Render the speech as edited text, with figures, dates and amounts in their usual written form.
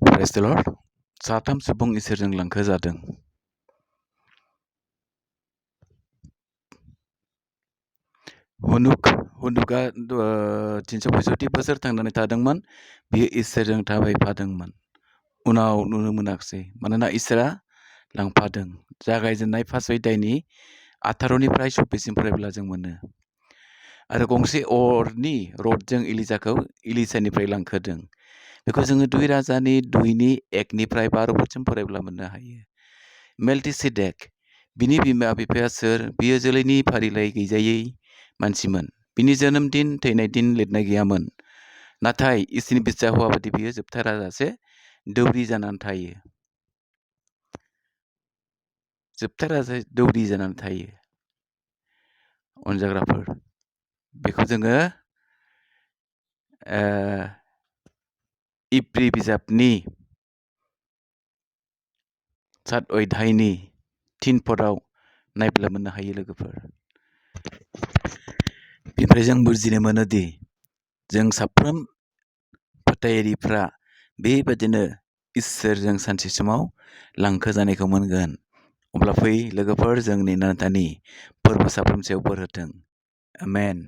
Praise the Lord. साथाम सुबुं इसोरजों लांखो जादों। हुनुकआ 365 बोसोर थांनानै थादोंमोन। बियो इसोरजों थाबायफादोंमोन। उनाव नुनो मोनाखिसै मानोना इसोरा लांफादों। जागायजेननाय फार्स्ट अध्यायनि 18निफ्राय 26सिम फरायब्ला जों मोनो। आरो गंसे अरनि रडजों इलिसानिफ्राय लांखोदों। बेखौ जोङो 2 राजानि 2नि 1निफ्राय 12 फरायब्ला मोननो हायो। मेल्किसेदेक बिनि बिमा बिफाया सोर? बियो जोलैनि फारिलाइ गैजायै मानसिमोन। बिनि जोनोम दिन थैनाय दिन लिरनाय गैयामोन। नाथाय इसोरनि बिजा हौवा बायदि बियो जोबथा राजासे दौरि जानानै थायो। जोबथा राजा दौरि जानानै थायो। अनजाग्राफोर बेखौ जोङो इब्रि बिजाबनि 7 अध्यायनि 3 पदआव नायब्ला मोननो हायो लोगोफोर। बेनिफ्राय जों बुजिनो मोनोदि जों साफ्रोम फोथायारिफ्रा बेबादिनो इसोरजों सानसे समाव लांखो जानायखौ मोनगोन। अब्ला फै लोगोफोर जोंनि नाथानि फोरबो साफ्रोम सायाव बोर होथों। आमेन।